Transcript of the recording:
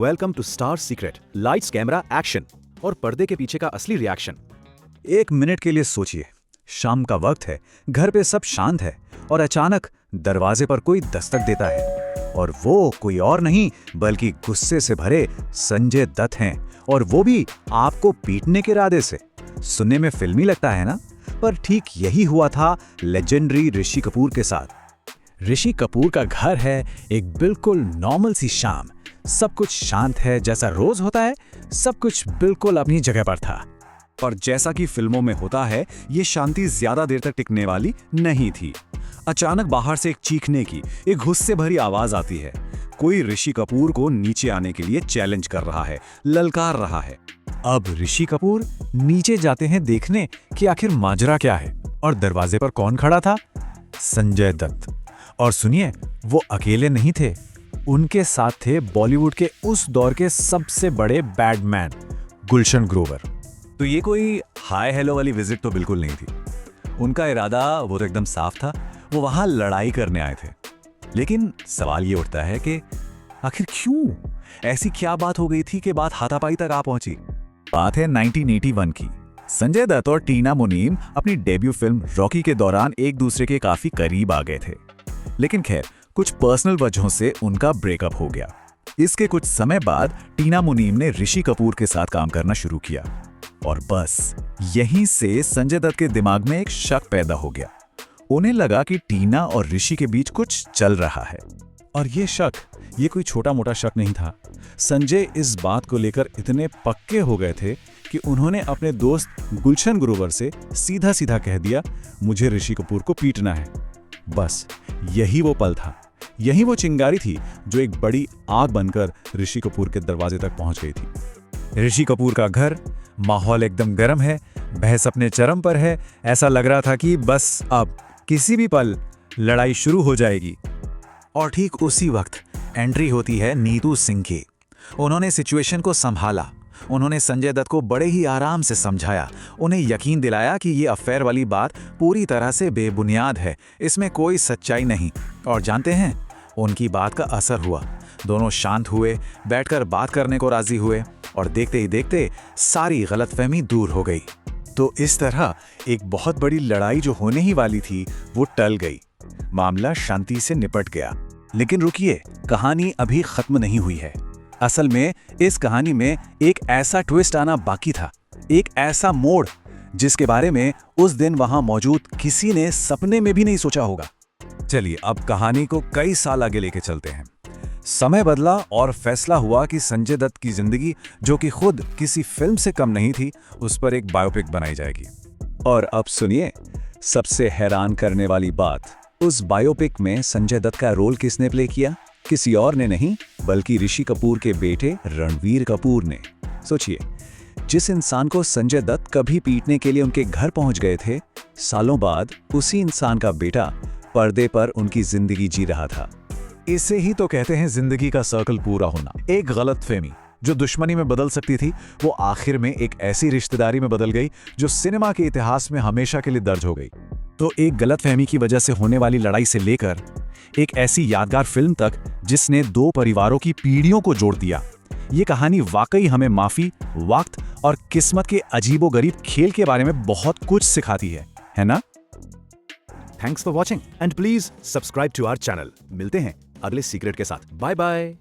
Welcome to star secret. Lights, camera, action और पर्दे के पीछे का असली रिएक्शन। एक मिनट के लिए सोचिए, शाम का वक्त है, घर पे सब शांत है और अचानक दरवाजे पर कोई दस्तक देता है और वो कोई और नहीं बल्कि गुस्से से भरे संजय दत्त हैं, और वो भी आपको पीटने के इरादे से। सुनने में फिल्मी लगता है ना, पर ठीक यही हुआ था लेजेंडरी ऋषि कपूर के साथ। ऋषि कपूर का घर है एक बिल्कुल नॉर्मल सी शाम। सब कुछ शांत है जैसा रोज होता है, सब कुछ बिल्कुल अपनी जगह पर था। पर जैसा कि फिल्मों में होता है, ये शांति ज्यादा देर तक टिकने वाली नहीं थी। अचानक बाहर से एक चीखने की, एक गुस्से भरी आवाज आती है। कोई ऋषि कपूर को नीचे आने के लिए चैलेंज कर रहा है, ललकार रहा है। अब ऋषि कपूर नीचे जाते हैं देखने कि आखिर माजरा क्या है, और दरवाजे पर कौन खड़ा था? संजय दत्त। और सुनिए, वो अकेले नहीं थे, उनके साथ थे बॉलीवुड के उस दौर के सबसे बड़े बैडमैन गुलशन ग्रोवर। तो ये कोई हाय हेलो वाली विजिट तो बिल्कुल नहीं थी। उनका इरादा वो तो एकदम साफ था, वो वहां लड़ाई करने आए थे। लेकिन सवाल ये उठता है कि आखिर क्यों? ऐसी क्या बात हो गई थी कि बात हाथापाई तक आ पहुंची? बात है 1981 की। संजय दत्त और टीना मुनीम अपनी डेब्यू फिल्म रॉकी के दौरान एक दूसरे के काफी करीब आ गए थे, लेकिन खैर कुछ पर्सनल वजहों से उनका ब्रेकअप हो गया। इसके कुछ समय बाद टीना मुनीम ने ऋषि कपूर के साथ काम करना शुरू किया, और बस यहीं से संजय दत्त के दिमाग में एक शक पैदा हो गया। उन्हें लगा कि टीना और ऋषि के बीच कुछ चल रहा है। और ये शक, ये कोई छोटा मोटा शक नहीं था। संजय इस बात को लेकर इतने पक्के हो गए थे कि उन्होंने अपने दोस्त गुलशन ग्रोवर से सीधा सीधा कह दिया, मुझे ऋषि कपूर को पीटना है। बस यही वो पल था, यही वो चिंगारी थी जो एक बड़ी आग बनकर ऋषि कपूर के दरवाजे तक पहुंच गई थी। ऋषि कपूर का घर, माहौल एकदम गर्म है, बहस अपने चरम पर है। ऐसा लग रहा था कि बस अब किसी भी पल लड़ाई शुरू हो जाएगी। और ठीक उसी वक्त एंट्री होती है नीतू सिंह की। उन्होंने सिचुएशन को संभाला। उन्होंने संजय दत्त को बड़े ही आराम से समझाया, उन्हें यकीन दिलाया कि ये अफेयर वाली बात पूरी तरह से बेबुनियाद है, इसमें कोई सच्चाई नहीं। और जानते हैं, उनकी बात का असर हुआ। दोनों शांत हुए, बैठकर बात करने को राजी हुए, और देखते ही देखते सारी गलतफहमी दूर हो गई। तो इस तरह एक बहुत बड़ी लड़ाई जो होने ही वाली थी वो टल गई। मामला शांति से निपट गया। लेकिन रुकिए, कहानी अभी खत्म नहीं हुई है। असल में इस कहानी में एक ऐसा ट्विस्ट आना बाकी था, एक ऐसा मोड़ जिसके बारे में उस दिन वहां मौजूद किसी ने सपने में भी नहीं सोचा होगा। चलिए अब कहानी को कई साल आगे लेके चलते हैं। समय बदला और फैसला हुआ कि संजय दत्त की जिंदगी, जो कि खुद किसी फिल्म से कम नहीं थी, उस पर एक बायोपिक बनाई जाएगी। और अब सुनिए, सबसे हैरान करने वाली बात, उस बायोपिक में संजय दत्त का रोल किसने प्ले किया? किसी और ने नहीं बल्कि ऋषि कपूर के बेटे रणवीर कपूर ने। सोचिए, जिस इंसान को संजय दत्त कभी पीटने के लिए उनके घर पहुंच गए थे, सालों बाद उसी इंसान का बेटा पर्दे पर उनकी जिंदगी जी रहा था। इसे ही तो कहते हैं जिंदगी का सर्कल पूरा होना। एक गलतफहमी जो दुश्मनी में बदल सकती थी, वो आखिर में एक ऐसी रिश्तेदारी में बदल गई जो सिनेमा के इतिहास में हमेशा के लिए दर्ज हो गई। तो एक गलतफहमी की वजह से होने वाली लड़ाई से लेकर एक ऐसी यादगार फिल्म तक जिसने दो परिवारों की पीढ़ियों को जोड़ दिया, ये कहानी वाकई हमें माफी, वक्त और किस्मत के अजीबोगरीब खेल के बारे में बहुत कुछ सिखाती है ना? Thanks for watching and please subscribe to our channel. मिलते हैं अगले सीक्रेट के साथ। Bye bye.